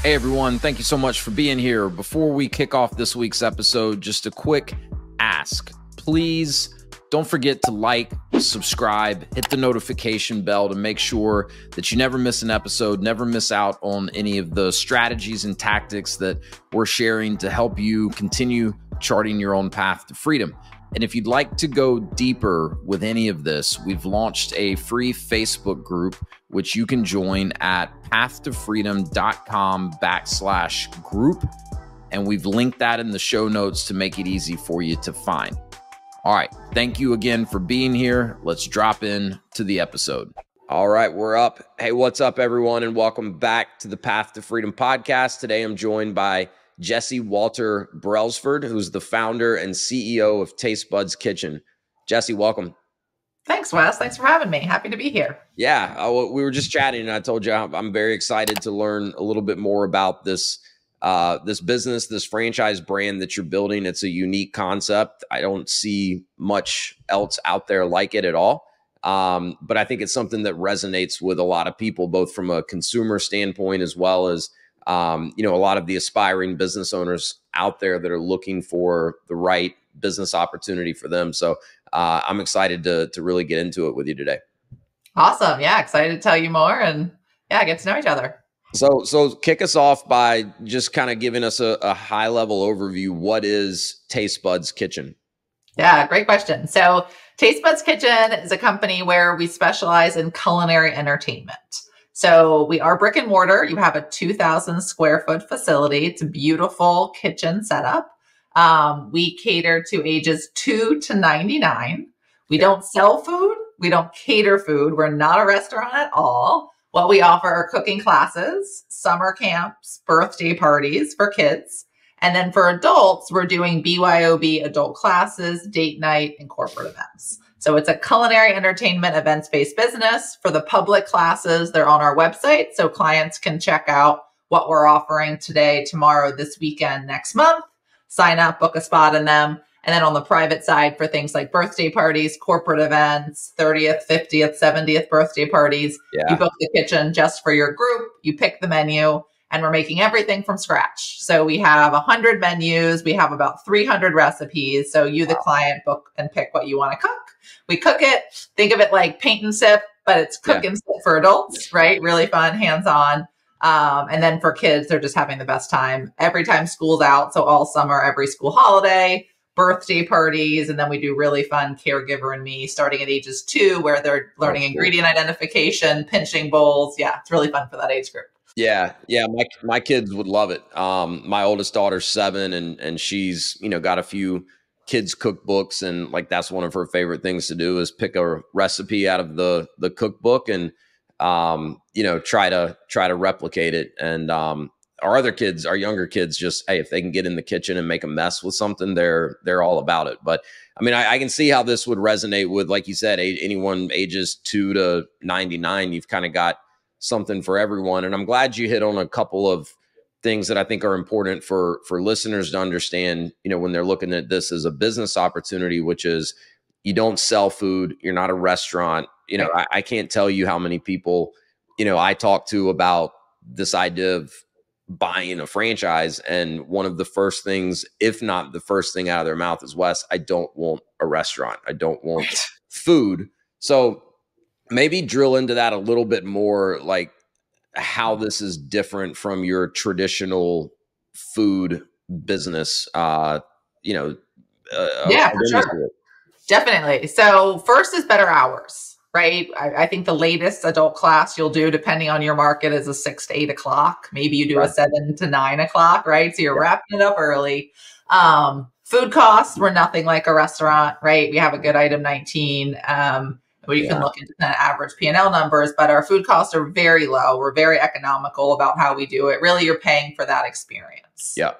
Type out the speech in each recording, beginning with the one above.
Hey everyone, thank you so much for being here. Before we kick off this week's episode, just a quick ask. Please don't forget to like, subscribe, hit the notification bell to make sure that you never miss an episode, never miss out on any of the strategies and tactics that we're sharing to help you continue charting your own path to freedom. And if you'd like to go deeper with any of this, we've launched a free Facebook group, which you can join at pathtofreedom.com/group. And we've linked that in the show notes to make it easy for you to find. All right. Thank you again for being here. Let's drop in to the episode. All right. We're up. Hey, what's up, everyone? And welcome back to the Path to Freedom podcast. Today, I'm joined by Jessi Walter Brelsford, who's the founder and CEO of Taste Buds Kitchen. Jessi, welcome. Thanks, Wes. Thanks for having me. Happy to be here. Yeah, we were just chatting, and I told you I'm very excited to learn a little bit more about this business, this franchise brand that you're building. It's a unique concept. I don't see much else out there like it at all. But I think it's something that resonates with a lot of people, both from a consumer standpoint as well as a lot of the aspiring business owners out there that are looking for the right business opportunity for them. So I'm excited to really get into it with you today. Awesome. Yeah. Excited to tell you more and get to know each other. So kick us off by just kind of giving us a high level overview. What is Taste Buds Kitchen? Yeah, great question. So Taste Buds Kitchen is a company where we specialize in culinary entertainment. So we are brick and mortar. You have a 2,000 square foot facility. It's a beautiful kitchen setup. We cater to ages 2 to 99. We don't sell food. We don't cater food. We're not a restaurant at all. What we offer are cooking classes, summer camps, birthday parties for kids. And then for adults, we're doing BYOB adult classes, date night, and corporate events. So it's a culinary entertainment events-based business. For the public classes, they're on our website, so clients can check out what we're offering today, tomorrow, this weekend, next month, sign up, book a spot in them. And then on the private side for things like birthday parties, corporate events, 30th, 50th, 70th birthday parties, you book the kitchen just for your group, you pick the menu, and we're making everything from scratch. So we have 100 menus. We have about 300 recipes. So you, the client, book and pick what you want to cook. We cook it. Think of it like paint and sip, but it's cook and sip for adults, right? Really fun, hands-on. And then for kids, they're just having the best time every time school's out. So all summer, every school holiday, birthday parties. And then we do really fun caregiver and me starting at ages 2, where they're learning ingredient identification, pinching bowls. Yeah, it's really fun for that age group. Yeah. My kids would love it. My oldest daughter's 7 and she's, got a few kids cookbooks, and like, that's one of her favorite things to do is pick a recipe out of the cookbook and, try to replicate it. And, our younger kids just, hey, if they can get in the kitchen and make a mess with something, they're all about it. But I mean, I can see how this would resonate with, like you said, anyone ages 2 to 99. You've kind of got something for everyone. And I'm glad you hit on a couple of things that I think are important for listeners to understand, when they're looking at this as a business opportunity, which is you don't sell food. You're not a restaurant. I can't tell you how many people, I talk to about this idea of buying a franchise. And one of the first things, if not the first thing out of their mouth is, Wes, I don't want a restaurant. I don't want food. So maybe drill into that a little bit more, like how this is different from your traditional food business. For sure. Definitely. So first is better hours, right? I think the latest adult class you'll do, depending on your market, is a 6 to 8 o'clock. Maybe you do a 7 to 9 o'clock, right? So you're wrapping it up early. Food costs, we're nothing like a restaurant, right? We have a good item 19. Where you can look into kind of average P&L numbers, but our food costs are very low. We're very economical about how we do it. Really, you're paying for that experience. Yeah.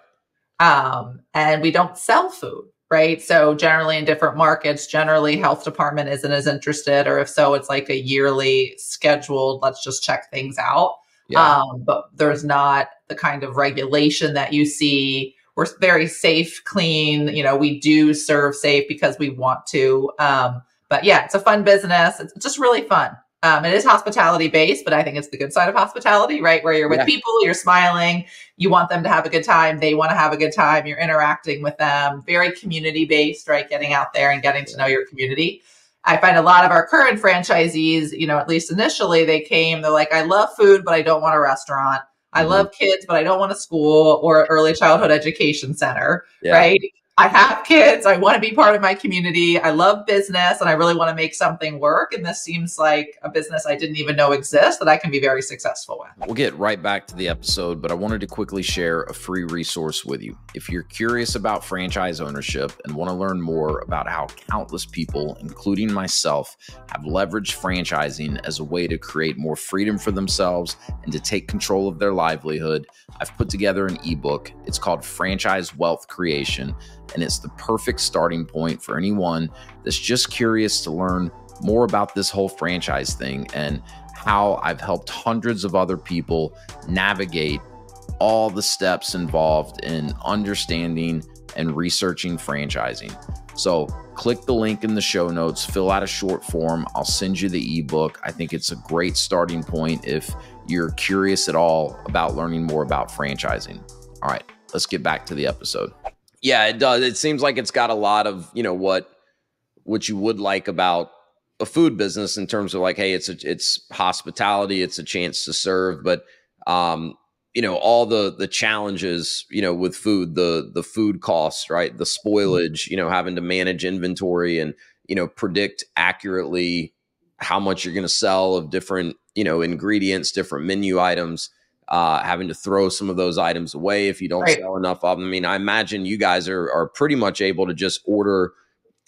And we don't sell food, right? So generally in different markets, health department isn't as interested, or if so, it's like a yearly scheduled, let's just check things out. Yeah. But there's not the kind of regulation that you see. We're very safe, clean. We do serve safe because we want to. But yeah, it's a fun business. It's just really fun. It is hospitality based, but I think it's the good side of hospitality, right? Where you're with Yeah. people, you're smiling, you want them to have a good time, they want to have a good time, you're interacting with them, very community based, right? Getting out there and getting to know your community. I find a lot of our current franchisees, at least initially, they're like, I love food, but I don't want a restaurant. I love kids, but I don't want a school or early childhood education center, Yeah. right? I have kids. I want to be part of my community. I love business and I really want to make something work. And this seems like a business I didn't even know exists that I can be very successful with. We'll get right back to the episode, but I wanted to quickly share a free resource with you. If you're curious about franchise ownership and want to learn more about how countless people, including myself, have leveraged franchising as a way to create more freedom for themselves and to take control of their livelihood, I've put together an ebook. It's called Franchise Wealth Creation, and it's the perfect starting point for anyone that's just curious to learn more about this whole franchise thing and how I've helped hundreds of other people navigate all the steps involved in understanding and researching franchising. So click the link in the show notes, fill out a short form. I'll send you the ebook. I think it's a great starting point if you're curious at all about learning more about franchising. All right, let's get back to the episode. Yeah, it does. It seems like it's got a lot of, what you would like about a food business in terms of like, hey, it's hospitality, it's a chance to serve, but all the challenges, with food, the food costs, right? The spoilage, having to manage inventory and, predict accurately how much you're going to sell of different, ingredients, different menu items. Having to throw some of those items away if you don't sell enough of them. I mean, I imagine you guys are pretty much able to just order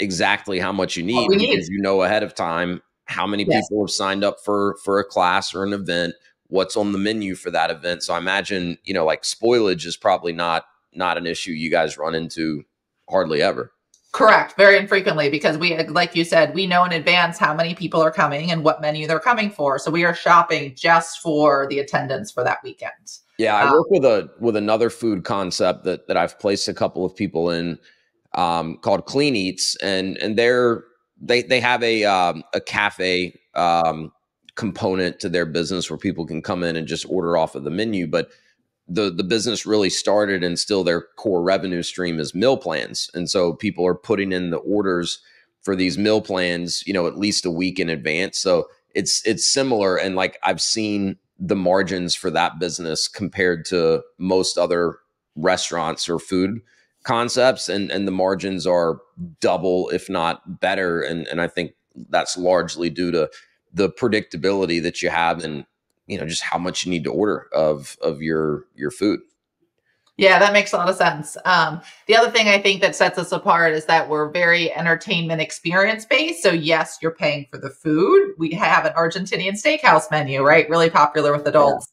exactly how much you need because you know ahead of time how many people have signed up for a class or an event, what's on the menu for that event. So I imagine, like spoilage is probably not an issue you guys run into hardly ever. Correct. Very infrequently because like you said, we know in advance how many people are coming and what menu they're coming for. So we are shopping just for the attendance for that weekend. Yeah. I work with another food concept that I've placed a couple of people in, called Clean Eats, and they have a cafe, component to their business where people can come in and just order off of the menu. But the business really started and still their core revenue stream is meal plans. And so people are putting in the orders for these meal plans, at least a week in advance. So it's similar. And like I've seen the margins for that business compared to most other restaurants or food concepts. And the margins are double, if not better. And I think that's largely due to the predictability that you have and, just how much you need to order of your food. Yeah, that makes a lot of sense. The other thing I think that sets us apart is that we're very entertainment experience based. So yes, you're paying for the food. We have an Argentinian steakhouse menu, right? Really popular with adults.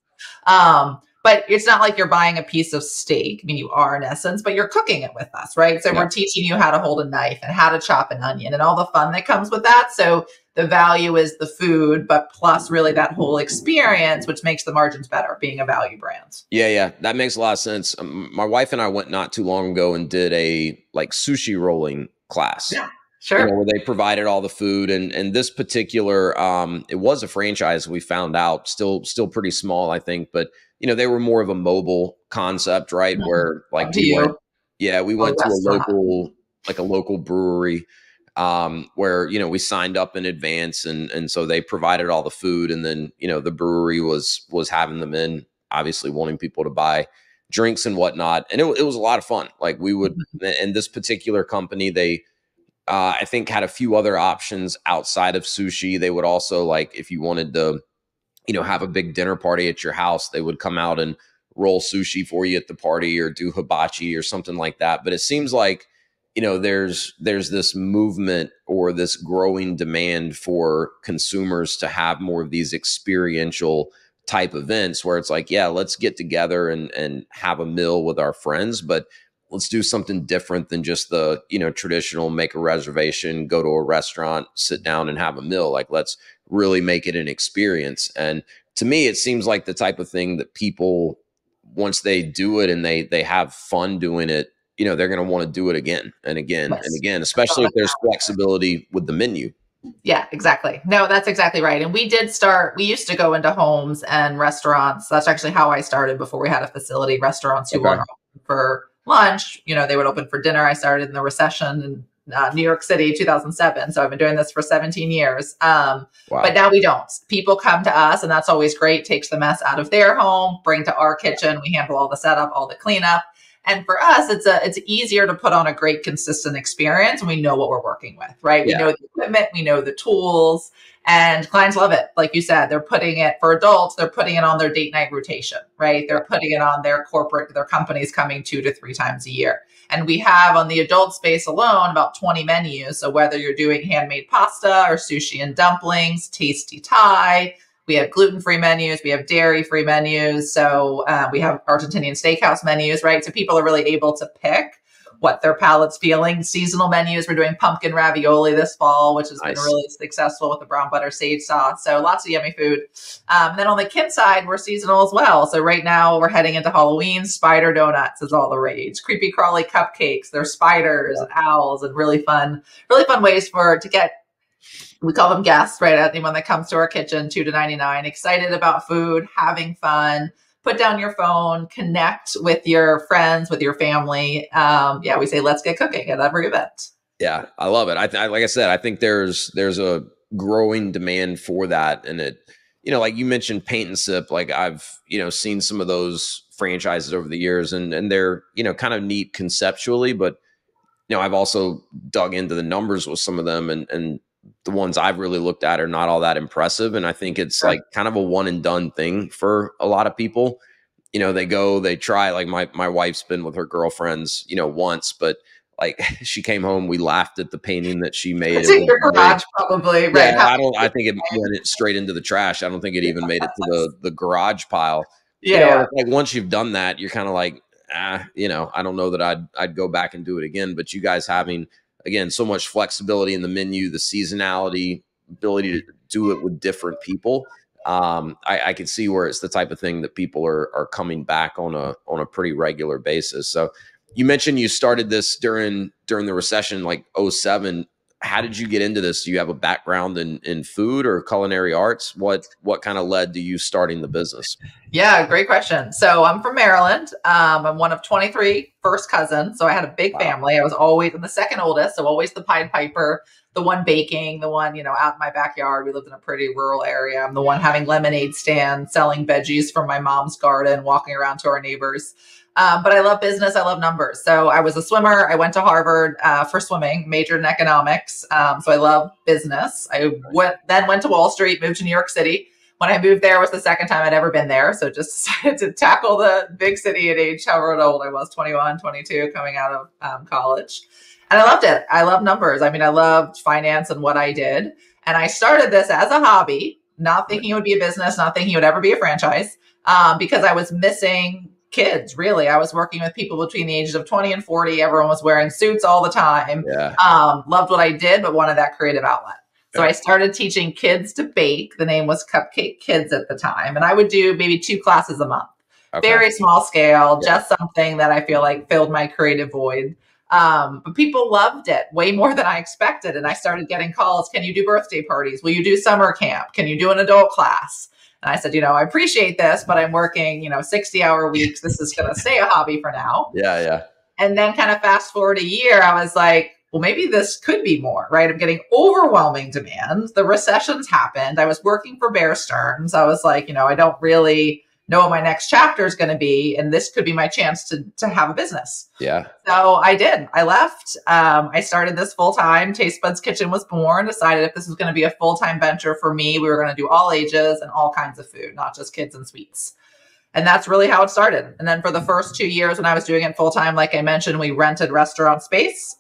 Yeah. But it's not like you're buying a piece of steak. I mean, you are in essence, but you're cooking it with us, right? So we're teaching you how to hold a knife and how to chop an onion and all the fun that comes with that. So the value is the food, but plus really that whole experience, which makes the margins better being a value brand. Yeah. That makes a lot of sense. My wife and I went not too long ago and did a like sushi rolling class. Yeah, sure. Where they provided all the food and this particular, it was a franchise we found out, still pretty small, I think, but they were more of a mobile concept, right? Mm-hmm. Where like we went to a local brewery, where, we signed up in advance and so they provided all the food and then, the brewery was having them in, obviously wanting people to buy drinks and whatnot. And it was a lot of fun. Like we would, and this particular company, they, I think had a few other options outside of sushi. They would also like, if you wanted to, have a big dinner party at your house, they would come out and roll sushi for you at the party or do hibachi or something like that. But it seems like, there's this movement or this growing demand for consumers to have more of these experiential type events where it's like, yeah, let's get together and have a meal with our friends, but let's do something different than just the, traditional make a reservation, go to a restaurant, sit down and have a meal. Like, let's really make it an experience. And to me, it seems like the type of thing that people, once they do it and they have fun doing it, they're going to want to do it again and again and again, especially if there's flexibility with the menu. Yeah, exactly. No, that's exactly right. And we used to go into homes and restaurants. That's actually how I started before we had a facility. Restaurants who weren't open for lunch, they would open for dinner. I started in the recession in New York City, 2007. So I've been doing this for 17 years. Wow. But now we don't. People come to us, and that's always great. Takes the mess out of their home, bring to our kitchen. We handle all the setup, all the cleanup. And for us, it's easier to put on a great, consistent experience, and we know what we're working with, right? We know the equipment, we know the tools, and clients love it. Like you said, they're putting it for adults, they're putting it on their date night rotation, right? They're putting it on their companies coming 2 to 3 times a year. And we have on the adult space alone about 20 menus. So whether you're doing handmade pasta or sushi and dumplings, tasty Thai, we have gluten-free menus. We have dairy-free menus. So we have Argentinian steakhouse menus, right? So people are really able to pick what their palate's feeling. Seasonal menus. We're doing pumpkin ravioli this fall, which has been really successful with the brown butter sage sauce. So lots of yummy food. And then on the kid side, we're seasonal as well. So right now we're heading into Halloween. Spider donuts is all the rage. Creepy crawly cupcakes. There's spiders and owls and really fun ways to get, we call them guests, right? Anyone that comes to our kitchen, $2 to $99, excited about food, having fun, put down your phone, connect with your friends, with your family. We say, let's get cooking at every event. Yeah, I love it. Like I said, I think there's a growing demand for that. And it, like you mentioned, Paint and Sip, like I've, seen some of those franchises over the years and they're, kind of neat conceptually, but, I've also dug into the numbers with some of them and the ones I've really looked at are not all that impressive. And I think it's like kind of a one and done thing for a lot of people. They try, like my wife's been with her girlfriends, once, but like she came home, we laughed at the painting that she made. It's in your garage, probably, right? Yeah, I think it went straight into the trash. I don't think it even made it to the garage pile. Yeah. Like once you've done that, you're kind of like, I don't know that I'd go back and do it again. But you guys having, again, so much flexibility in the menu, the seasonality, ability to do it with different people. I could see where it's the type of thing that people are coming back on a pretty regular basis. So you mentioned you started this during the recession, like 2007. How did you get into this? Do you have a background in food or culinary arts? What kind of led to you starting the business? Yeah, great question. So I'm from Maryland. I'm one of 23 first cousins. So I had a big family. I was always the second oldest. So always the Pied Piper, the one baking, the one, out in my backyard. We lived in a pretty rural area. I'm the one having lemonade stands, selling veggies from my mom's garden, walking around to our neighbors. But I love business. I love numbers. So I was a swimmer. I went to Harvard for swimming, majored in economics. So I love business. I then went to Wall Street, moved to New York City. When I moved there, it was the second time I'd ever been there. So just decided to tackle the big city at age however old I was, 21, 22, coming out of college. And I loved it. I love numbers. I mean, I loved finance and what I did. And I started this as a hobby, not thinking it would be a business, not thinking it would ever be a franchise, because I was missing kids, really. I was working with people between the ages of 20 and 40. Everyone was wearing suits all the time. Yeah. Loved what I did, but wanted that creative outlet. So I started teaching kids to bake. The name was Cupcake Kids at the time. And I would do maybe 2 classes a month. Okay. Very small scale, just something that I feel like filled my creative void. But people loved it way more than I expected. And I started getting calls. Can you do birthday parties? Will you do summer camp? Can you do an adult class? And I said, I appreciate this, but I'm working, 60-hour weeks. This is going to stay a hobby for now. Yeah. And then kind of fast forward a year, I was like, well, maybe this could be more, right? I'm getting overwhelming demand. The recessions happened. I was working for Bear Stearns. I was like, I don't really know what my next chapter is going to be. And this could be my chance to have a business. Yeah. So I did. I left. I started this full time. Taste Buds Kitchen was born. Decided if this was going to be a full-time venture for me, we were going to do all ages and all kinds of food, not just kids and sweets. And that's really how it started. And then for the first 2 years when I was doing it full time, like I mentioned, we rented restaurant space.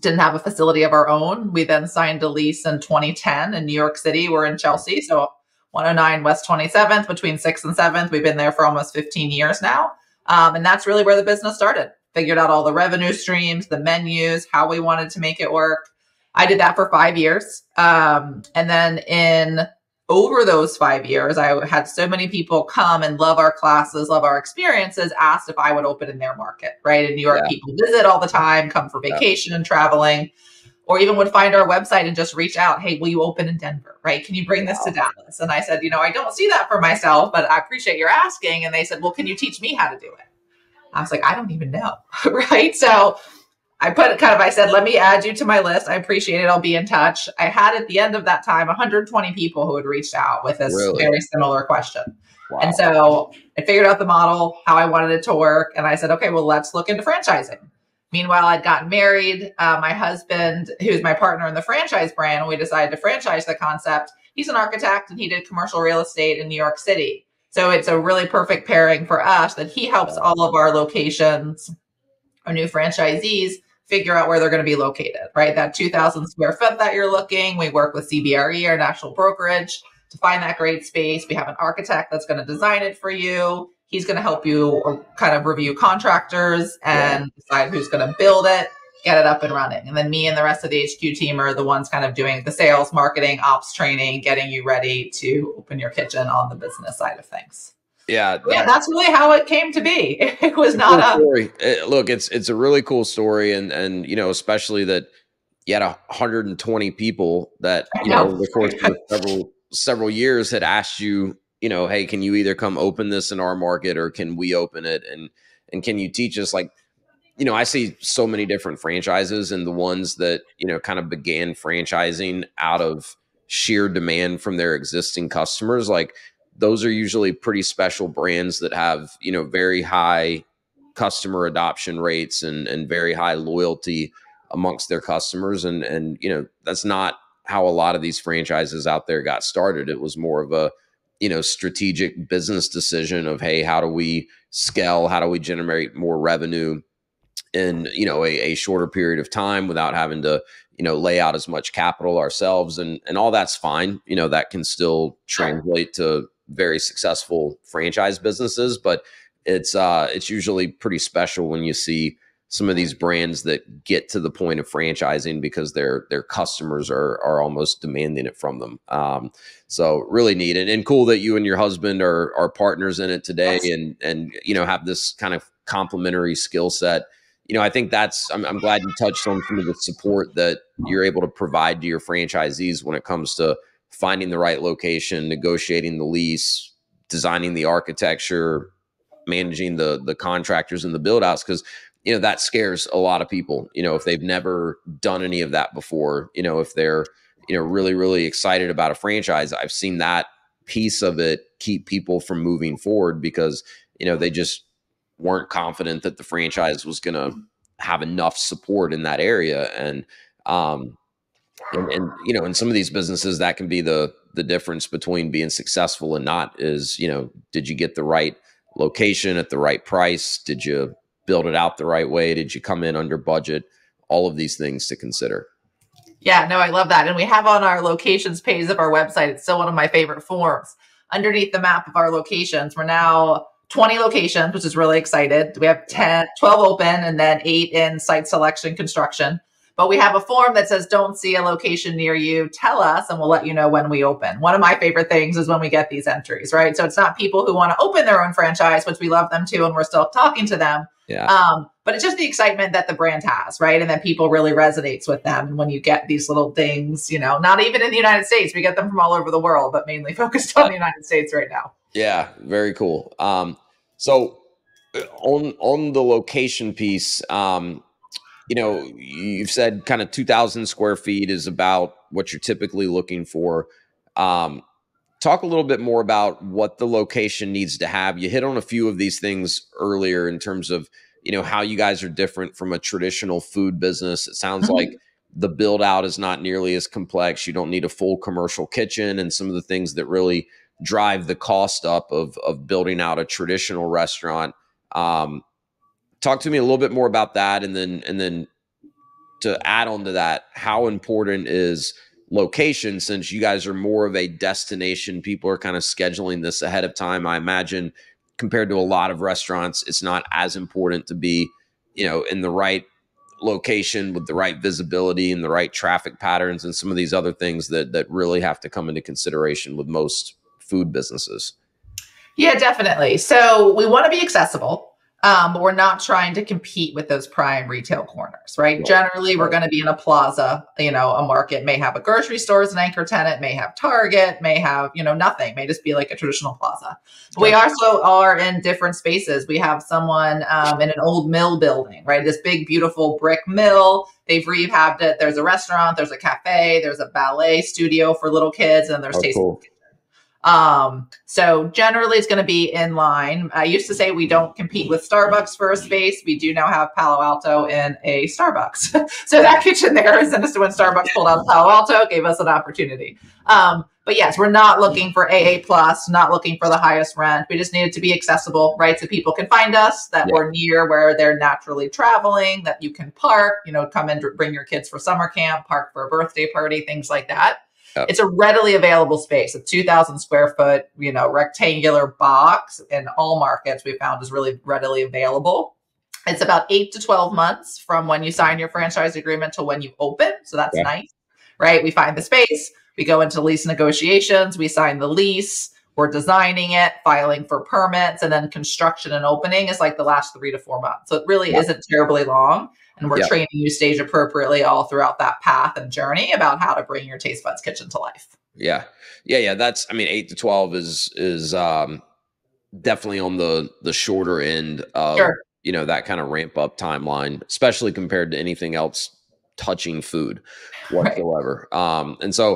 Didn't have a facility of our own. We then signed a lease in 2010 in New York City. We're in Chelsea. So 109 West 27th between 6th and 7th. We've been there for almost 15 years now. And that's really where the business started. Figured out all the revenue streams, the menus, how we wanted to make it work. I did that for 5 years. And then over those 5 years, I had so many people come and love our classes, love our experiences, asked if I would open in their market, right? In New York, people visit all the time, come for vacation and traveling. or even would find our website and just reach out. Hey, will you open in Denver? Right? Can you bring this to Dallas? And I said, I don't see that for myself, but I appreciate your asking. And they said, well, can you teach me how to do it? I was like, I don't even know. Right. So I said, let me add you to my list. I appreciate it. I'll be in touch. I had at the end of that time, 120 people who had reached out with this very similar question. Wow. And so I figured out the model, how I wanted it to work. And I said, okay, well, let's look into franchising. Meanwhile, I'd gotten married. My husband, who's my partner in the franchise brand, we decided to franchise the concept. He's an architect and he did commercial real estate in New York City. So it's a really perfect pairing for us that he helps all of our locations, our new franchisees, figure out where they're going to be located, right? That 2,000 square foot that you're looking. We work with CBRE, our national brokerage, to find that great space. We have an architect that's going to design it for you. He's going to help you kind of review contractors and decide who's going to build it, get it up and running. And then me and the rest of the HQ team are the ones kind of doing the sales, marketing, ops training, getting you ready to open your kitchen on the business side of things. Yeah, that's really how it came to be. It was not a story. Look, it's a really cool story, and especially that you had 120 people that over the course of several years had asked you, hey, can you either come open this in our market or can we open it, and can you teach us? Like, I see so many different franchises, and the ones that kind of began franchising out of sheer demand from their existing customers, like, those are usually pretty special brands that have, very high customer adoption rates and very high loyalty amongst their customers. And that's not how a lot of these franchises out there got started. It was more of a, strategic business decision of, hey, how do we scale? How do we generate more revenue in, a shorter period of time without having to, lay out as much capital ourselves, and all that's fine. That can still translate to very successful franchise businesses, but it's usually pretty special when you see some of these brands that get to the point of franchising because their customers are almost demanding it from them. So really neat and cool that you and your husband are partners in it today, and have this kind of complementary skill set. I think I'm glad you touched on some of the support that you're able to provide to your franchisees when it comes to finding the right location, negotiating the lease, designing the architecture, managing the contractors and the build outs. Cause that scares a lot of people, if they've never done any of that before, if they're, really, really excited about a franchise. I've seen that piece of it keep people from moving forward because, they just weren't confident that the franchise was going to have enough support in that area. And in some of these businesses, that can be the difference between being successful and not is, did you get the right location at the right price? Did you build it out the right way? Did you come in under budget? All of these things to consider. Yeah, no, I love that. And we have on our locations page of our website, it's still one of my favorite forms. Underneath the map of our locations, we're now 20 locations, which is really excited. We have 12 open and then 8 in site selection construction. But we have a form that says, don't see a location near you, tell us, and we'll let you know when we open. One of my favorite things is when we get these entries, right? So it's not people who want to open their own franchise, which we love them too, and we're still talking to them. Yeah. But it's just the excitement that the brand has, right? And that people really resonates with them. And when you get these little things, not even in the United States, we get them from all over the world, but mainly focused on the United States right now. Yeah, very cool. So on the location piece, you've said kind of 2,000 square feet is about what you're typically looking for. Talk a little bit more about what the location needs to have. You hit on a few of these things earlier in terms of, how you guys are different from a traditional food business. It sounds like the build out is not nearly as complex. You don't need a full commercial kitchen and some of the things that really drive the cost up of building out a traditional restaurant. Talk to me a little bit more about that. And then to add on to that, how important is location, since you guys are more of a destination? People are kind of scheduling this ahead of time. I imagine compared to a lot of restaurants, it's not as important to be, in the right location with the right visibility and the right traffic patterns and some of these other things that really have to come into consideration with most food businesses. Yeah, definitely. So we want to be accessible. But we're not trying to compete with those prime retail corners, right? Generally, we're going to be in a plaza, a market may have a grocery store as an anchor tenant, may have Target, may have, nothing, may just be like a traditional plaza. But we also are in different spaces. We have someone in an old mill building, right? This big, beautiful brick mill. They've rehabbed it. There's a restaurant, there's a cafe, there's a ballet studio for little kids, and there's tasting. Cool. So generally it's going to be in line. I used to say we don't compete with Starbucks for a space. We do now have Palo Alto in a Starbucks. So that kitchen there is when Starbucks pulled out of Palo Alto, gave us an opportunity. But yes, we're not looking for AA plus, not looking for the highest rent. We just need it to be accessible, right? So people can find us, that we're near where they're naturally traveling, that you can park, come and bring your kids for summer camp, park for a birthday party, things like that. Yep. It's a readily available space. A 2,000 square foot, rectangular box in all markets we found is really readily available. It's about 8 to 12 months from when you sign your franchise agreement to when you open. So that's nice, right? We find the space, we go into lease negotiations, we sign the lease, we're designing it, filing for permits, and then construction and opening is like the last 3 to 4 months. So it really isn't terribly long. And we're training you stage appropriately all throughout that path and journey about how to bring your Taste Buds Kitchen to life. Yeah. That's, 8 to 12 is definitely on the shorter end of, that kind of ramp up timeline, especially compared to anything else touching food whatsoever. Right. And so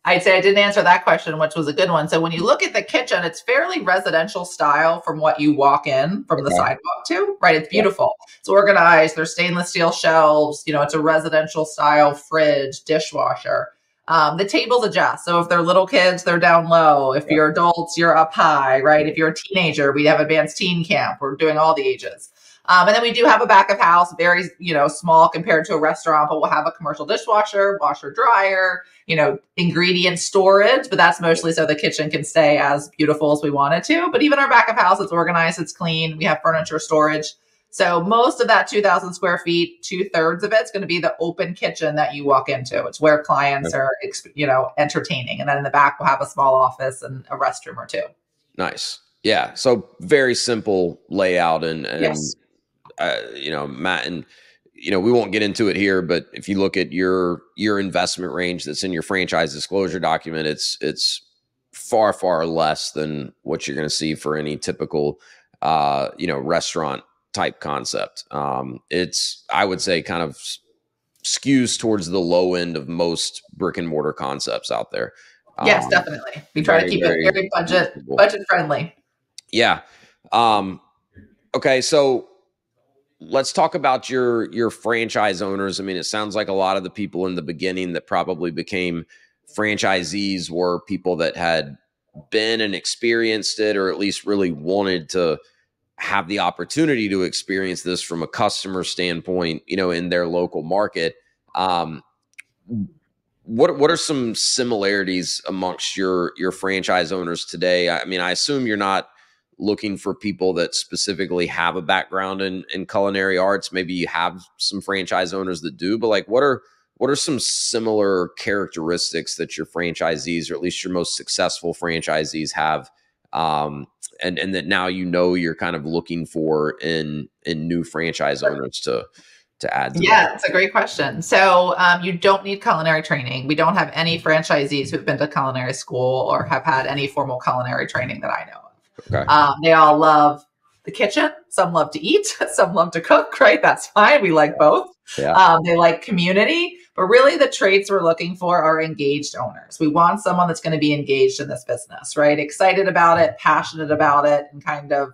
I'd say I didn't answer that question, which was a good one. So when you look at the kitchen, it's fairly residential style from what you walk in from the sidewalk to, right? It's beautiful. It's organized. There's stainless steel shelves. It's a residential style fridge, dishwasher. The tables adjust. So if they're little kids, they're down low. If you're adults, you're up high, right? If you're a teenager, we have advanced teen camp. We're doing all the ages. And then we do have a back of house, very, small compared to a restaurant, but we'll have a commercial dishwasher, washer, dryer, ingredient storage, but that's mostly so the kitchen can stay as beautiful as we want it to. But even our back of house, it's organized, it's clean. We have furniture storage. So most of that 2,000 square feet, 2/3 of it's going to be the open kitchen that you walk into. It's where clients are, entertaining. And then in the back, we'll have a small office and a restroom or two. Nice. Yeah. So very simple layout and Matt, and we won't get into it here, but if you look at your investment range that's in your franchise disclosure document, it's far, far less than what you're going to see for any typical, restaurant type concept. It's, I would say, kind of skews towards the low end of most brick and mortar concepts out there. Yes, definitely. We try to keep it very budget friendly. Yeah. Okay. So let's talk about your franchise owners. It sounds like a lot of the people in the beginning that probably became franchisees were people that had been and experienced it, or at least really wanted to have the opportunity to experience this from a customer standpoint, in their local market. What are some similarities amongst your franchise owners today? I assume you're not looking for people that specifically have a background in culinary arts. Maybe you have some franchise owners that do, but what are some similar characteristics that your franchisees, or at least your most successful franchisees, have, and that now you're kind of looking for in new franchise owners to add to that? It's a great question. So you don't need culinary training. We don't have any franchisees who've been to culinary school or have had any formal culinary training that I know of. Okay. They all love the kitchen. Some love to eat. Some love to cook, right? That's fine. We like both. Yeah. They like community. But really the traits we're looking for are engaged owners. We want someone that's going to be engaged in this business, right? Excited about it, passionate about it, and kind of,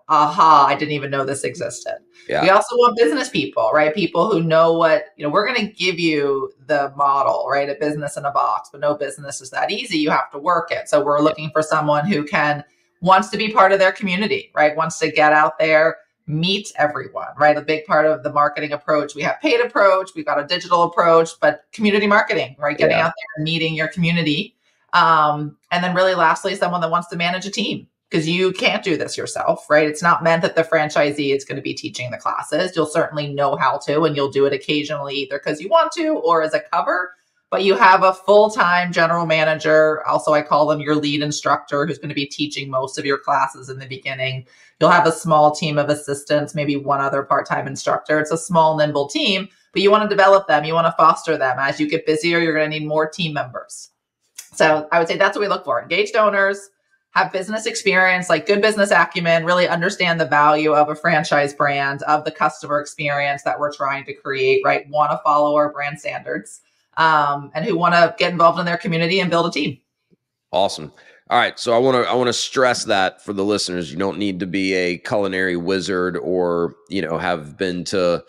I didn't even know this existed. Yeah. We also want business people, right? People who know what, we're going to give you the model, right? A business in a box, but no business is that easy. You have to work it. So we're looking for someone who wants to be part of their community, right? Wants to get out there, meet everyone, right? A big part of the marketing approach. We have paid approach, we've got a digital approach, but community marketing, right? Getting out there and meeting your community. And then really lastly, someone that wants to manage a team, because you can't do this yourself, right? It's not meant that the franchisee is going to be teaching the classes. You'll certainly know how to, and you'll do it occasionally either because you want to or as a cover. but you have a full-time general manager. Also, I call them your lead instructor, who's going to be teaching most of your classes in the beginning. You'll have a small team of assistants, maybe one other part-time instructor. It's a small, nimble team, but you want to develop them. You want to foster them. As you get busier, you're going to need more team members. So I would say that's what we look for. Engaged owners, have business experience, like good business acumen, really understand the value of a franchise brand, of the customer experience that we're trying to create, right? Want to follow our brand standards, and who want to get involved in their community and build a team. Awesome. All right. So I want to stress that for the listeners, you don't need to be a culinary wizard or, have been to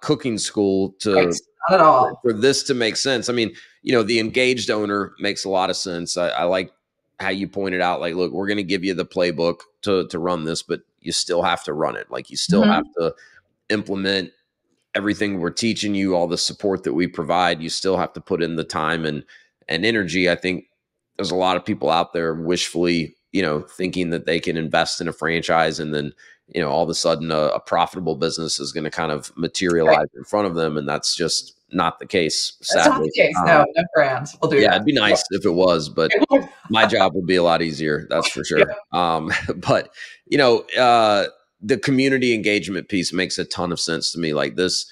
cooking school to Right. Not at all. For this to make sense. I mean, the engaged owner makes a lot of sense. I like how you pointed out, like, look, we're going to give you the playbook to run this, but you still have to run it. Like, you still have to implement everything we're teaching you, all the support that we provide. You still have to put in the time and energy. I think there's a lot of people out there wishfully, thinking that they can invest in a franchise and then, all of a sudden a profitable business is going to kind of materialize in front of them. And that's just not the case. Sadly. That's not the case. No brands will do that. It'd be nice if it was, but my job would be a lot easier. That's for sure. But the community engagement piece makes a ton of sense to me. Like this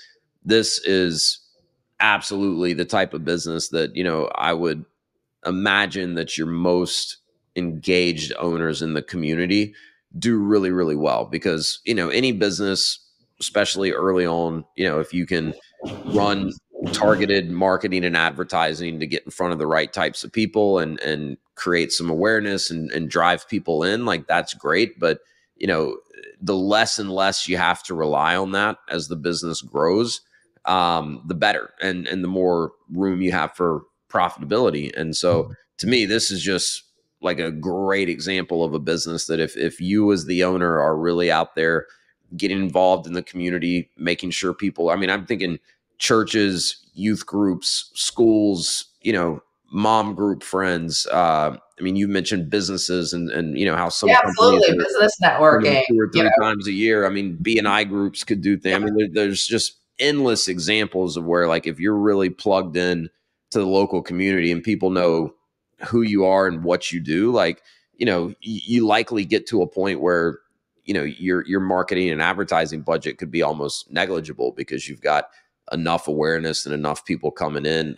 is absolutely the type of business that, I would imagine that your most engaged owners in the community do really, really well, because, any business, especially early on, if you can run targeted marketing and advertising to get in front of the right types of people and create some awareness and drive people in, like, that's great. But, the less and less you have to rely on that as the business grows, the better. And the more room you have for profitability. And so to me, this is just like a great example of a business that if you as the owner are really out there getting involved in the community, making sure people, I mean, I'm thinking churches, youth groups, schools, mom group friends. I mean, you mentioned businesses and how some absolutely business networking 2 or 3 times a year. I mean, B&I groups could do things. I mean, there's just endless examples of where, like, if you're really plugged in to the local community and people know who you are and what you do, like, you likely get to a point where, your marketing and advertising budget could be almost negligible because you've got enough awareness and enough people coming in,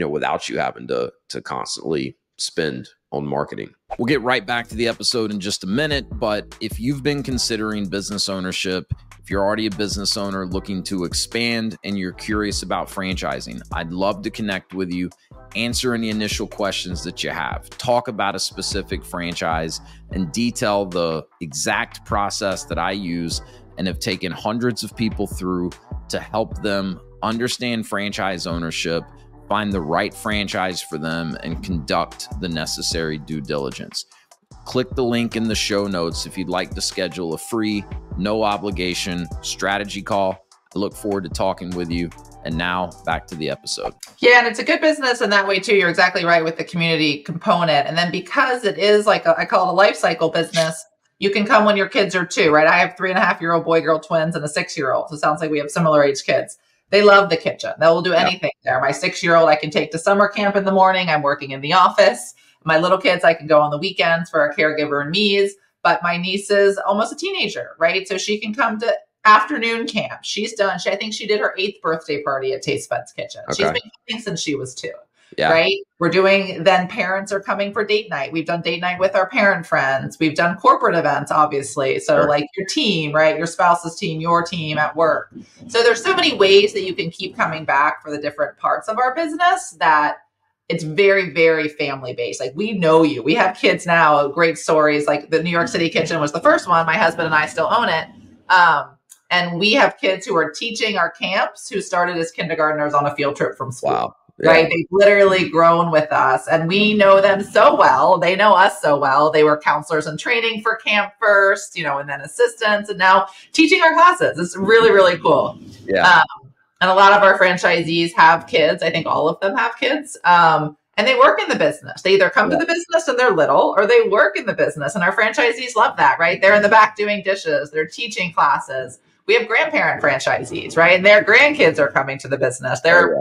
without you having to constantly spend on marketing. We'll get right back to the episode in just a minute, but if you've been considering business ownership, if you're already a business owner looking to expand and you're curious about franchising, I'd love to connect with you, answer any initial questions that you have, talk about a specific franchise, and detail the exact process that I use and have taken hundreds of people through to help them understand franchise ownership, find the right franchise for them, and conduct the necessary due diligence. Click the link in the show notes if you'd like to schedule a free, no obligation strategy call. I look forward to talking with you. And now back to the episode. Yeah, and it's a good business in that way too. You're exactly right with the community component. And then because it is like I call it a life cycle business, you can come when your kids are 2, right? I have 3.5-year-old boy-girl twins and a 6-year-old. So it sounds like we have similar age kids. They love the kitchen. They will do anything there. My 6-year-old I can take to summer camp in the morning. I'm working in the office. My little kids I can go on the weekends for a caregiver and me's. But my niece is almost a teenager, right? So she can come to afternoon camp. She's done. I think she did her 8th birthday party at Taste Buds Kitchen. Okay. She's been coming since she was 2. Yeah. Right. We're doing, then parents are coming for date night. We've done date night with our parent friends. We've done corporate events, obviously. So like your team, right? Your spouse's team, your team at work. So there's so many ways that you can keep coming back for the different parts of our business that it's very, very family based. Like, we know you. We have kids now, great stories. Like the New York City kitchen was the first one. My husband and I still own it. And we have kids who are teaching our camps who started as kindergartners on a field trip from school. Wow. Yeah. Right. They've literally grown with us and we know them so well. They know us so well. They were counselors in training for camp first, and then assistants, and now teaching our classes. It's really, really cool. Yeah. And a lot of our franchisees have kids. I think all of them have kids. And they work in the business. They either come to the business and they're little, or they work in the business. And our franchisees love that, right? They're in the back doing dishes. They're teaching classes. We have grandparent franchisees, right? And their grandkids are coming to the business. They're,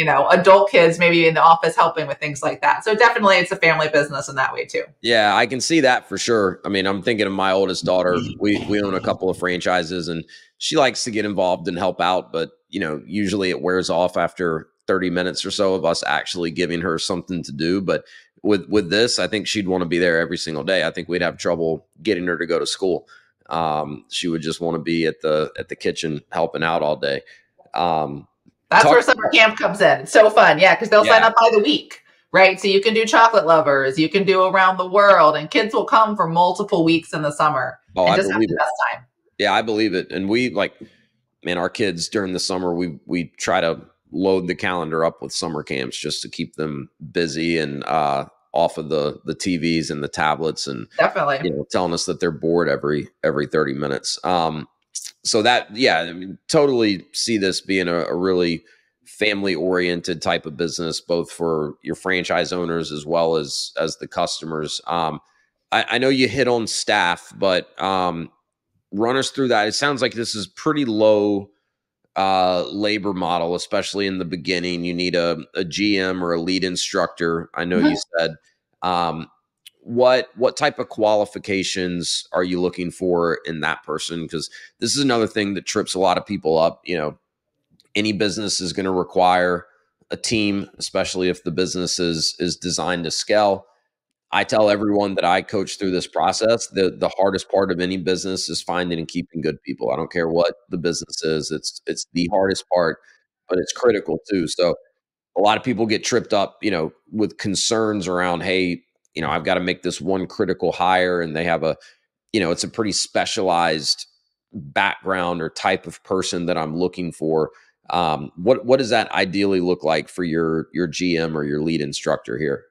adult kids maybe in the office helping with things like that. So definitely it's a family business in that way too. Yeah, I can see that for sure. I mean, I'm thinking of my oldest daughter. We own a couple of franchises and she likes to get involved and help out, but usually it wears off after 30 minutes or so of us actually giving her something to do. But with this, I think she'd want to be there every single day. I think we'd have trouble getting her to go to school. She would just want to be at the kitchen helping out all day. That's where summer camp comes in. It's so fun. Yeah, because they'll sign up by the week, right? So you can do chocolate lovers, you can do around the world, and kids will come for multiple weeks in the summer and just have the best time. Yeah, I believe it. And we our kids during the summer, we try to load the calendar up with summer camps just to keep them busy and off of the TVs and the tablets and definitely telling us that they're bored every 30 minutes. So that, totally see this being a really family oriented type of business, both for your franchise owners as well as the customers. I know you hit on staff, but run us through that. It sounds like this is pretty low labor model, especially in the beginning. You need a GM or a lead instructor. I know you said, what type of qualifications are you looking for in that person? Because this is another thing that trips a lot of people up. Any business is going to require a team, especially if the business is designed to scale. I tell everyone that I coach through this process, the hardest part of any business is finding and keeping good people. I don't care what the business is. It's the hardest part, but it's critical too. So a lot of people get tripped up, with concerns around, hey, I've got to make this one critical hire, and they have it's a pretty specialized background or type of person that I'm looking for. What does that ideally look like for your GM or your lead instructor here?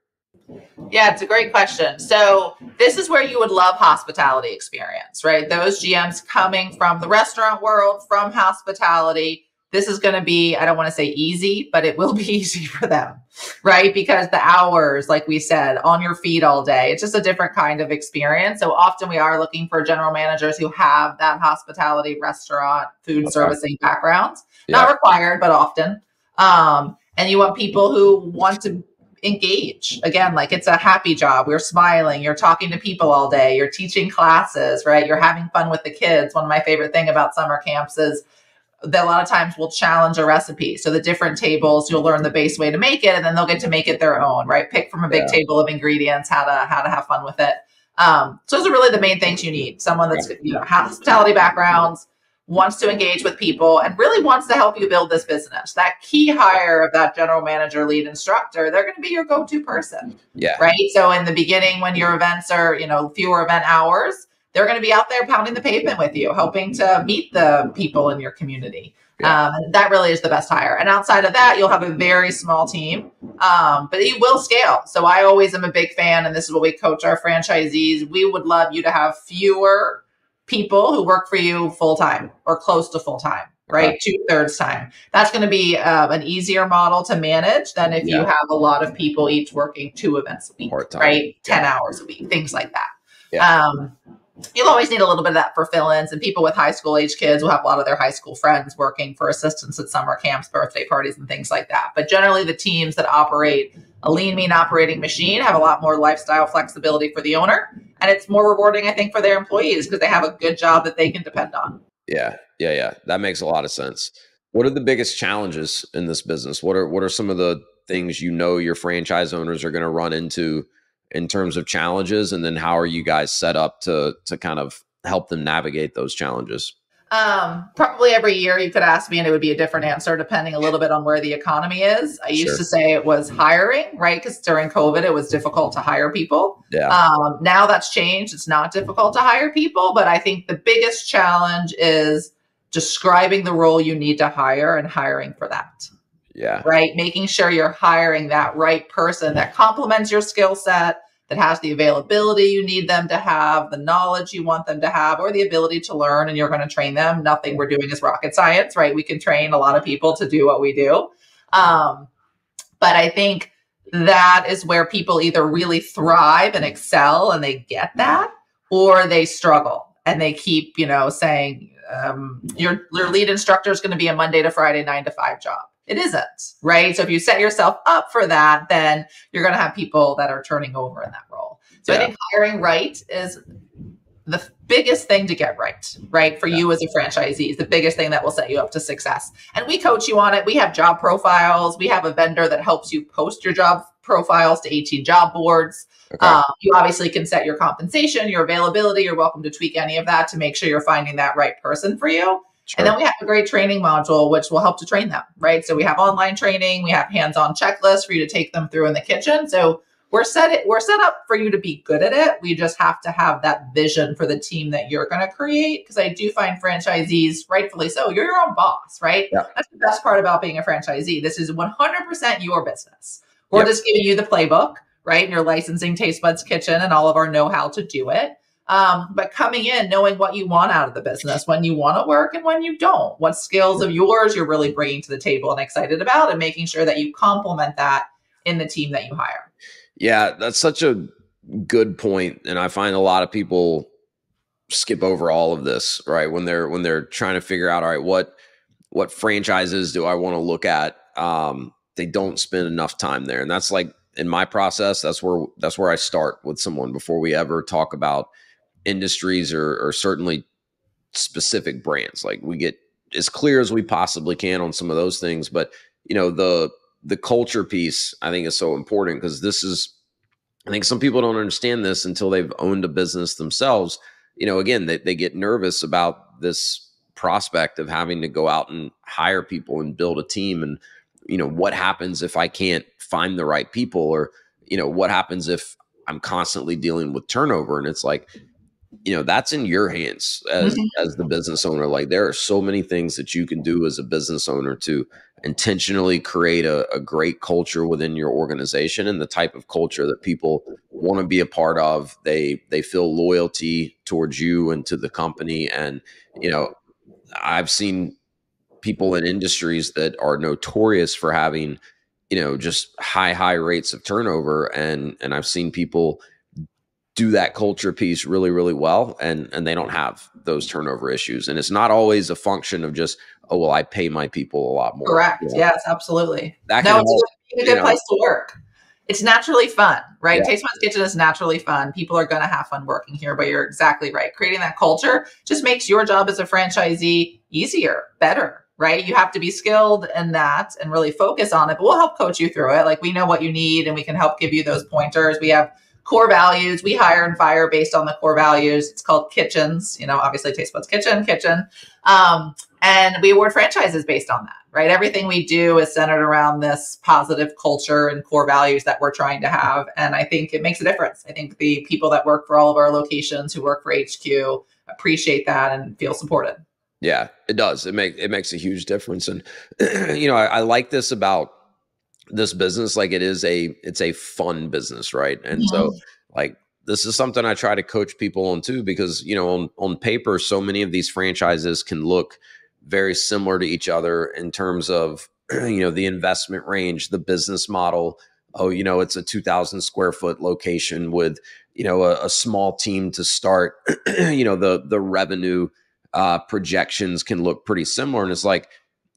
Yeah, it's a great question. So this is where you would love hospitality experience, right? Those GMs coming from the restaurant world, from hospitality, this is going to be, I don't want to say easy, but it will be easy for them, right? Because the hours, like we said, on your feet all day, it's just a different kind of experience. So often we are looking for general managers who have that hospitality, restaurant, food servicing backgrounds. Not required, but often. And you want people who want to engage. Again, like it's a happy job. We're smiling. You're talking to people all day. You're teaching classes, right? You're having fun with the kids. One of my favorite thing about summer camps is that a lot of times we'll challenge a recipe. So the different tables, you'll learn the base way to make it, and then they'll get to make it their own, right? Pick from a big table of ingredients, how to have fun with it. So those are really the main things you need. Someone that's hospitality backgrounds, wants to engage with people, and really wants to help you build this business. That key hire of that general manager, lead instructor, they're going to be your go-to person. Yeah. Right. So in the beginning, when your events are, fewer event hours, they're going to be out there pounding the pavement with you, helping to meet the people in your community. That really is the best hire. And outside of that, you'll have a very small team, but you will scale. So I always am a big fan, and this is what we coach our franchisees. We would love you to have fewer people who work for you full-time or close to full-time, right? 2/3 time. That's going to be an easier model to manage than if you have a lot of people each working 2 events a week, right? 10 hours a week, things like that. You'll always need a little bit of that for fill-ins, and people with high school age kids will have a lot of their high school friends working for assistants at summer camps, birthday parties, and things like that. But generally the teams that operate a lean, mean operating machine have a lot more lifestyle flexibility for the owner. And it's more rewarding, I think, for their employees because they have a good job that they can depend on. Yeah. That makes a lot of sense. What are the biggest challenges in this business? What are some of the things your franchise owners are going to run into in terms of challenges? And then how are you guys set up to kind of help them navigate those challenges? Probably every year you could ask me and it would be a different answer depending a little bit on where the economy is. I used to say it was hiring, right? Because during COVID, it was difficult to hire people. Now that's changed. It's not difficult to hire people, but I think the biggest challenge is describing the role you need to hire and hiring for that. Right. Making sure you're hiring that right person that complements your skill set, that has the availability you need them to have, the knowledge you want them to have, or the ability to learn, and you're going to train them. Nothing we're doing is rocket science, right? We can train a lot of people to do what we do. But I think that is where people either really thrive and excel and they get that, or they struggle and they keep, saying your lead instructor is going to be a Monday to Friday 9 to 5 job. it isn't, right? So if you set yourself up for that, then you're going to have people that are turning over in that role. So I think hiring right is the biggest thing to get right? For you as a franchisee is the biggest thing that will set you up to success. And we coach you on it. We have job profiles. We have a vendor that helps you post your job profiles to 18 job boards. Okay. You obviously can set your compensation, your availability. You're welcome to tweak any of that to make sure you're finding that right person for you. Sure. And then we have a great training module, which will help to train them, right? So we have online training. We have hands-on checklists for you to take them through in the kitchen. So we're set up for you to be good at it. We just have to have that vision for the team that you're going to create. Because I do find franchisees, rightfully so, you're your own boss, right? Yeah. That's the best part about being a franchisee. This is 100% your business. We're just giving you the playbook, right? And you're licensing Taste Buds Kitchen and all of our know-how to do it. But coming in, knowing what you want out of the business, when you want to work and when you don't, what skills of yours you're really bringing to the table and excited about, and making sure that you complement that in the team that you hire. Yeah, that's such a good point. And I find a lot of people skip over all of this, right? When they're trying to figure out, all right, what franchises do I want to look at? They don't spend enough time there. And that's like in my process, that's where I start with someone before we ever talk about industries or certainly specific brands. Like we get as clear as we possibly can on some of those things. But the culture piece, I think, is so important because I think some people don't understand this until they've owned a business themselves. Again, they get nervous about this prospect of having to go out and hire people and build a team. And, what happens if I can't find the right people, or, what happens if I'm constantly dealing with turnover? And it's like, that's in your hands as the business owner. Like there are so many things that you can do as a business owner to intentionally create a great culture within your organization, and the type of culture that people want to be a part of. They feel loyalty towards you and to the company. And, I've seen people in industries that are notorious for having, just high rates of turnover. And I've seen people do that culture piece really, really well. And they don't have those turnover issues. And it's not always a function of just, oh, well, I pay my people a lot more. Correct. Yes, absolutely. It's a good place to work. It's naturally fun, right? Yeah. Taste Buds Kitchen is naturally fun. People are going to have fun working here, but you're exactly right. Creating that culture just makes your job as a franchisee easier, better, right? You have to be skilled in that and really focus on it, but we'll help coach you through it. Like we know what you need and we can help give you those pointers. We have core values. We hire and fire based on the core values. It's called kitchens, obviously Taste Buds Kitchen. And we award franchises based on that, right? Everything we do is centered around this positive culture and core values that we're trying to have. And I think it makes a difference. I think the people that work for all of our locations, who work for HQ, appreciate that and feel supported. Yeah, it does. It makes a huge difference. And, I like this about this business. Like it's a fun business, right? And so like, this is something I try to coach people on too, because, on paper, so many of these franchises can look very similar to each other in terms of, the investment range, the business model. Oh, it's a 2,000 square foot location with, a small team to start. The revenue projections can look pretty similar. And it's like,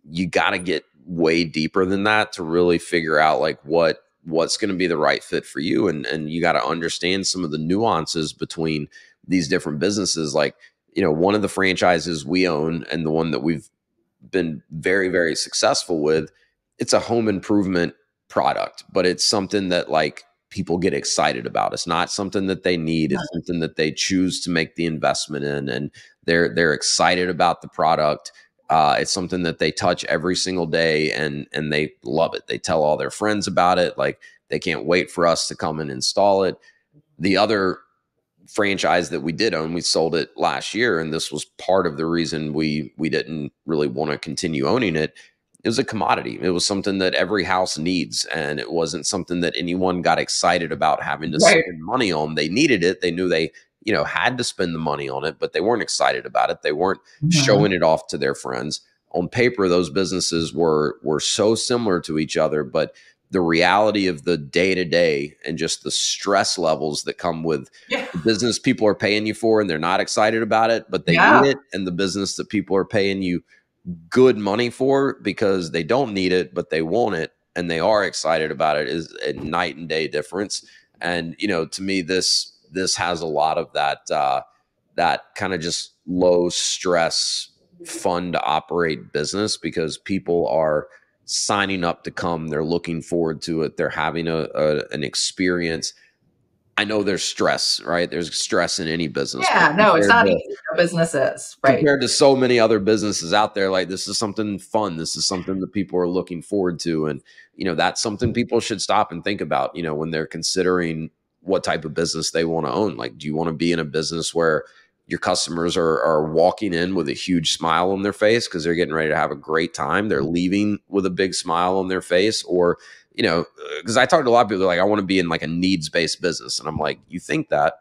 you got to get way deeper than that to really figure out like what's going to be the right fit for you. And you got to understand some of the nuances between these different businesses. Like, one of the franchises we own and the one that we've been very, very successful with, it's a home improvement product, but it's something that like people get excited about. It's not something that they need. It's something that they choose to make the investment in, and they're excited about the product. It's something that they touch every single day, and they love it. They tell all their friends about it. Like they can't wait for us to come and install it. The other franchise that we did own, we sold it last year, and this was part of the reason we didn't really want to continue owning it. It was a commodity. It was something that every house needs, and it wasn't something that anyone got excited about having to spend money on. They needed it. They knew they had to spend the money on it, but they weren't excited about it. They weren't showing it off to their friends. On paper, those businesses were so similar to each other, but the reality of the day-to-day and just the stress levels that come with the business people are paying you for, and they're not excited about it, but they need it. And the business that people are paying you good money for because they don't need it, but they want it and they are excited about it is a night and day difference. And, to me, this has a lot of that kind of just low stress, fun to operate business because people are signing up to come. They're looking forward to it. They're having an experience. I know there's stress, right? There's stress in any business. Yeah, no, it's not easy for businesses, right? Compared to so many other businesses out there, like this is something fun. This is something that people are looking forward to. And, that's something people should stop and think about, when they're considering what type of business they want to own. Like, do you want to be in a business where your customers are walking in with a huge smile on their face because they're getting ready to have a great time? They're leaving with a big smile on their face, or because I talked to a lot of people, they're like, I want to be in like a needs-based business. And I'm like, you think that?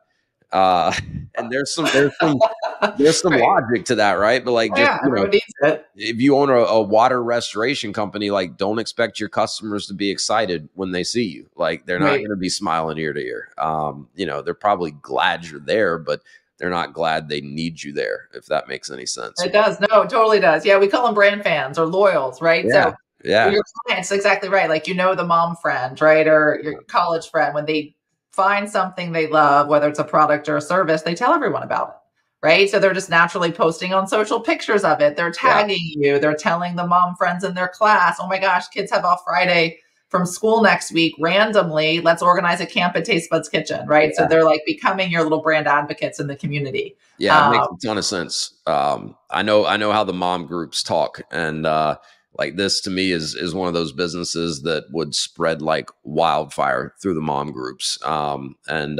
And there's some Right. logic to that, right? But like, just, everyone needs it. if you own a water restoration company, like don't expect your customers to be excited when they see you. Like they're not Right. going to be smiling ear to ear. They're probably glad you're there, but they're not glad they need you there, if that makes any sense. It does. No, it totally does. Yeah, we call them brand fans or loyals, right? Yeah. So your clients, exactly right. Like, the mom friend, right? Or your college friend, when they find something they love, whether it's a product or a service, they tell everyone about it, right? So they're just naturally posting on social pictures of it. They're tagging you. They're telling the mom friends in their class, oh my gosh, kids have off Friday from school next week. Randomly, let's organize a camp at Taste Buds Kitchen, right? Yeah. So they're like becoming your little brand advocates in the community. Yeah, it makes a ton of sense. I know how the mom groups talk, and like this to me is one of those businesses that would spread like wildfire through the mom groups, and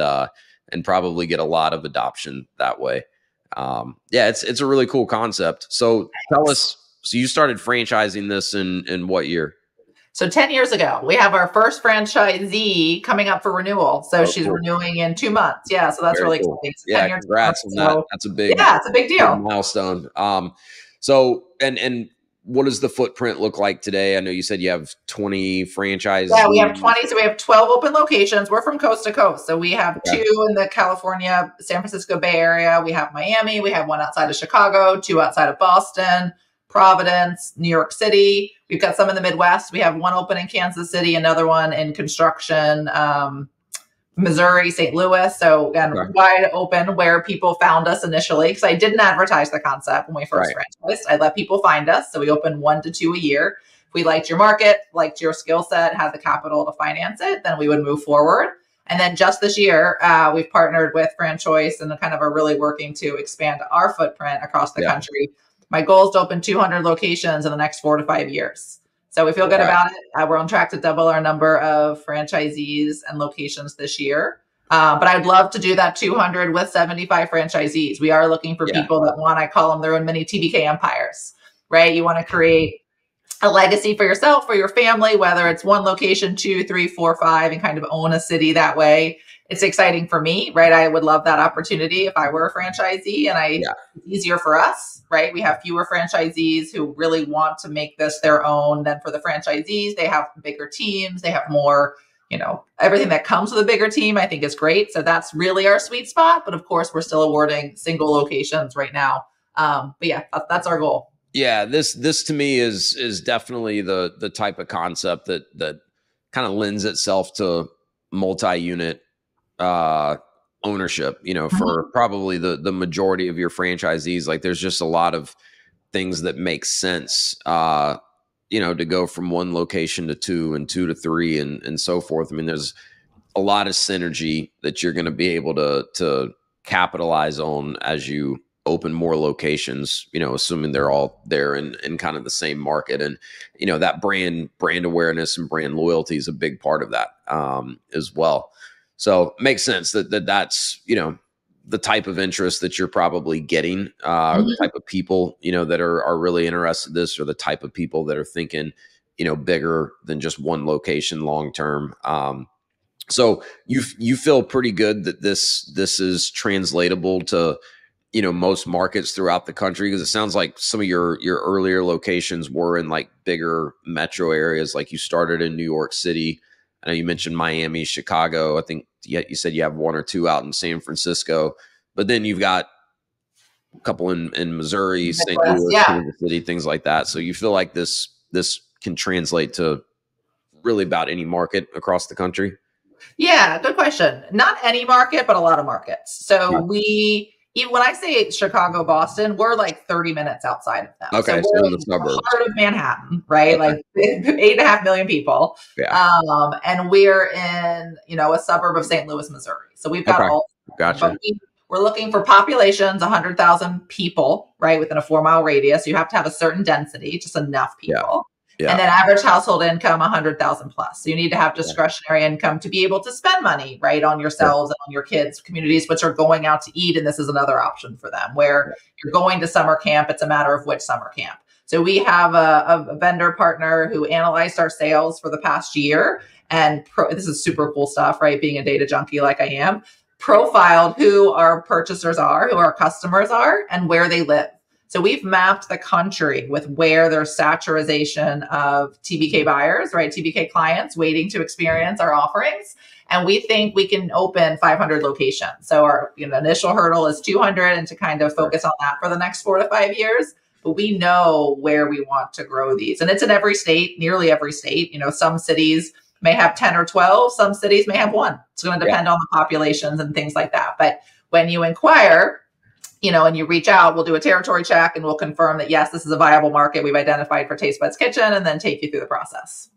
probably get a lot of adoption that way. It's a really cool concept. So tell us, so you started franchising this in what year? So 10 years ago, we have our first franchisee coming up for renewal. So she's renewing in 2 months. Yeah. So that's really cool. Exciting. Yeah. Congrats on that. That's a big, it's a big deal. Milestone. So, and what does the footprint look like today? I know you said you have 20 franchises. Yeah, we have 20. So we have 12 open locations. We're from coast to coast. So we have 2 in the California, San Francisco Bay Area. We have Miami. We have 1 outside of Chicago, 2 outside of Boston, Providence, New York City. We've got some in the Midwest. We have 1 open in Kansas City, another one in construction, Missouri, St. Louis. So again, wide open where people found us initially, because I didn't advertise the concept when we first franchised. I let people find us. So we opened 1 to 2 a year. If we liked your market, liked your skill set, had the capital to finance it, then we would move forward. And then just this year, we've partnered with FranChoice and kind of are really working to expand our footprint across the country. My goal is to open 200 locations in the next 4 to 5 years. So we feel good about it. We're on track to double our number of franchisees and locations this year. But I'd love to do that 200 with 75 franchisees. We are looking for people that want, I call them their own mini TBK empires, right? You want to create a legacy for yourself, for your family, whether it's 1 location, 2, 3, 4, 5, and kind of own a city that way. It's exciting for me, right? I would love that opportunity if I were a franchisee, and it's easier for us, right? We have fewer franchisees who really want to make this their own than for the franchisees. They have bigger teams. They have more, everything that comes with a bigger team, I think is great. So that's really our sweet spot. But of course, we're still awarding single locations right now. But yeah, that's our goal. Yeah, this to me is definitely the type of concept that kind of lends itself to multi-unit ownership, for probably the majority of your franchisees. Like there's just a lot of things that make sense, to go from 1 location to 2 and 2 to 3 and so forth. I mean, there's a lot of synergy that you're going to be able to capitalize on as you open more locations, assuming they're all there in kind of the same market. And, that brand awareness and brand loyalty is a big part of that as well. So it makes sense that's, the type of interest that you're probably getting, the type of people, that are really interested in this, or the type of people that are thinking, bigger than just 1 location long-term. So you feel pretty good that this is translatable to, most markets throughout the country? Because it sounds like some of your earlier locations were in like bigger metro areas. Like you started in New York City. I know you mentioned Miami, Chicago. I think you said you have 1 or 2 out in San Francisco, but then you've got a couple in Missouri, St. Midwest, Louis, yeah. Kansas City, things like that. So you feel like this can translate to really about any market across the country? Yeah, good question. Not any market, but a lot of markets. So even when I say Chicago, Boston, we're like 30 minutes outside of them. Okay, so we're in the suburbs. Heart of Manhattan, right? Okay. Like 8.5 million people. Yeah. And we're in, a suburb of St. Louis, Missouri. So we've got all. Gotcha. We're looking for populations, 100,000 people, right, within a 4-mile radius. You have to have a certain density, just enough people. Yeah. And then average household income, 100,000 plus. So you need to have discretionary income to be able to spend money, right, on yourselves and on your kids' communities, which are going out to eat. And this is another option for them where you're going to summer camp. It's a matter of which summer camp. So we have a vendor partner who analyzed our sales for the past year. And this is super cool stuff, right? Being a data junkie like I am, profiled who our purchasers are, who our customers are, and where they live. So we've mapped the country with where there's saturation of TBK buyers, right? TBK clients waiting to experience our offerings. And we think we can open 500 locations. So our initial hurdle is 200 and to kind of focus on that for the next 4 to 5 years. But we know where we want to grow these. And it's in every state, nearly every state. Some cities may have 10 or 12. Some cities may have 1. It's going to depend on the populations and things like that. But when you inquire, and you reach out, we'll do a territory check and we'll confirm that, yes, this is a viable market we've identified for Taste Buds Kitchen, and then take you through the process.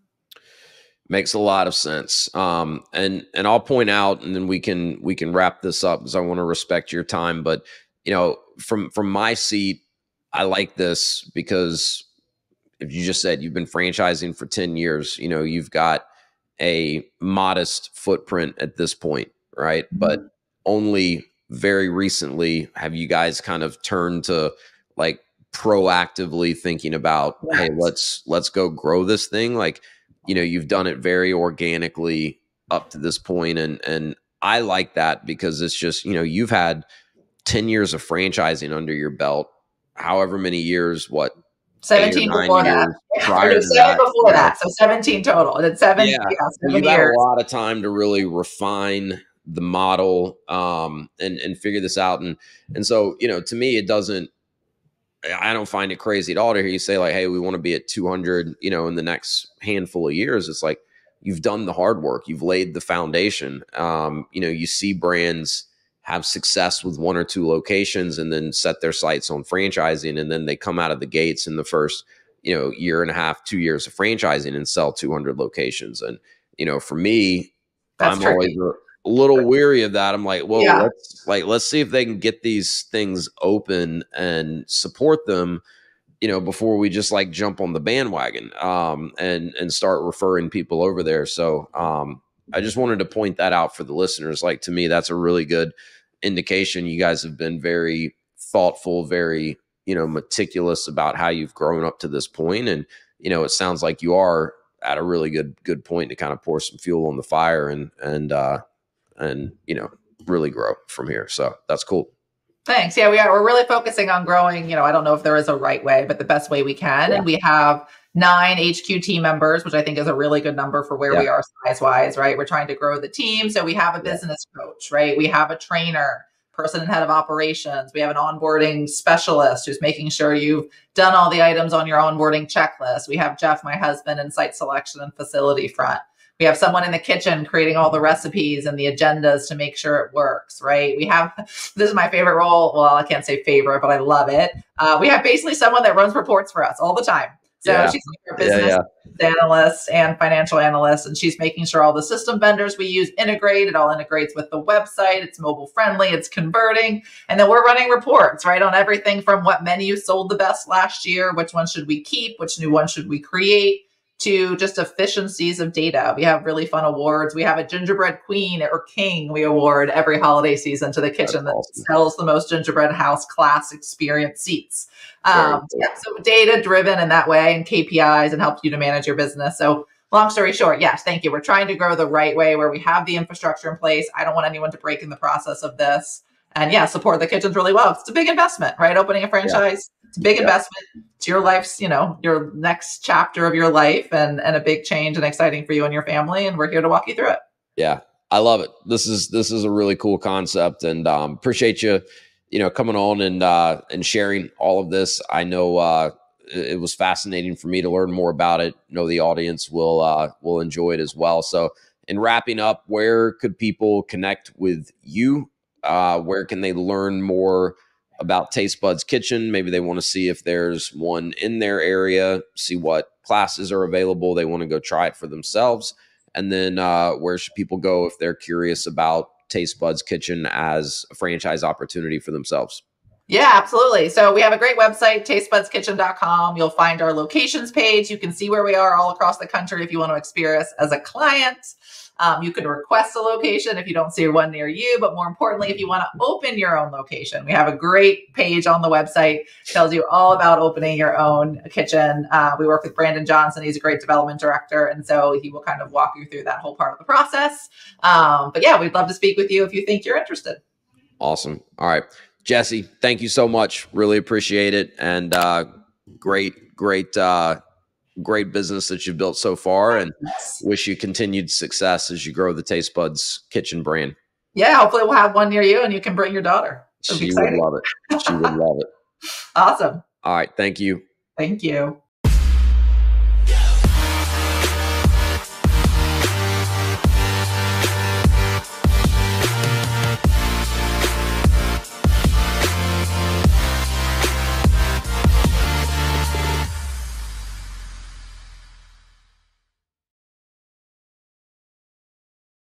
Makes a lot of sense. And I'll point out, and then we can wrap this up because I want to respect your time. But, from my seat, I like this because if you just said you've been franchising for 10 years, you've got a modest footprint at this point, right? Mm-hmm. But only very recently have you guys kind of turned to like proactively thinking about, hey, let's go grow this thing. Like, you've done it very organically up to this point. And I like that because it's just, you've had 10 years of franchising under your belt, however many years, 17 before that. Prior to that. Before that. So 17 total. And 7 years. You've had a lot of time to really refine the model and figure this out. And so, to me, I don't find it crazy at all to hear you say like, hey, we want to be at 200, in the next handful of years. It's like, you've done the hard work. You've laid the foundation. You see brands have success with 1 or 2 locations and then set their sights on franchising. And then they come out of the gates in the first, year and a half, 2 years of franchising and sell 200 locations. And, for me, I'm always a little weary of that. I'm like, well, let's see if they can get these things open and support them, before we just like jump on the bandwagon, and start referring people over there. So, I just wanted to point that out for the listeners. Like, to me, that's a really good indication. You guys have been very thoughtful, very, meticulous about how you've grown up to this point. And, it sounds like you are at a really good point to kind of pour some fuel on the fire and really grow from here. So that's cool. Thanks. Yeah, we are. We're really focusing on growing. I don't know if there is a right way, but the best way we can. Yeah. And we have 9 HQ team members, which I think is a really good number for where we are size-wise, right? We're trying to grow the team. So we have a business coach, right? We have a trainer, person and head of operations. We have an onboarding specialist who's making sure you've done all the items on your onboarding checklist. We have Jeff, my husband, in site selection and facility front. We have someone in the kitchen creating all the recipes and the agendas to make sure it works, right? We have, this is my favorite role. Well, I can't say favorite, but I love it. We have basically someone that runs reports for us all the time. So she's like our business analyst and financial analyst, and she's making sure all the system vendors we use integrate. It all integrates with the website. It's mobile friendly. It's converting. And then we're running reports, right, on everything from what menu sold the best last year, which one should we keep, which new one should we create, to just efficiencies of data. We have really fun awards. We have a gingerbread queen or king we award every holiday season to the kitchen that sells the most gingerbread house class experience seats. So data driven in that way and KPIs, and helps you to manage your business. So long story short, yes, thank you. We're trying to grow the right way where we have the infrastructure in place. I don't want anyone to break in the process of this. And support the kitchens really well. It's a big investment, right? Opening a franchise, it's a big investment. It's your life's, your next chapter of your life, and a big change and exciting for you and your family. And we're here to walk you through it. Yeah, I love it. This is a really cool concept, and appreciate you coming on and sharing all of this. I know it was fascinating for me to learn more about it. I know the audience will enjoy it as well. So in wrapping up, where could people connect with you? Where can they learn more about Taste Buds Kitchen? Maybe they want to see if there's one in their area, see what classes are available. They want to go try it for themselves. And then where should people go if they're curious about Taste Buds Kitchen as a franchise opportunity for themselves? Yeah, absolutely. So we have a great website, tastebudskitchen.com. You'll find our locations page. You can see where we are all across the country if you want to experience as a client. You can request a location if you don't see one near you, but more importantly, if you want to open your own location, we have a great page on the website, tells you all about opening your own kitchen. We work with Brandon Johnson. He's a great development director. And so he will kind of walk you through that whole part of the process. But yeah, we'd love to speak with you if you think you're interested. Awesome. All right. Jessi, thank you so much. Really appreciate it. And great business that you've built so far, and wish you continued success as you grow the Taste Buds Kitchen brand. Yeah, hopefully we'll have one near you and you can bring your daughter. She would love it. She would love it. Awesome. All right. Thank you. Thank you.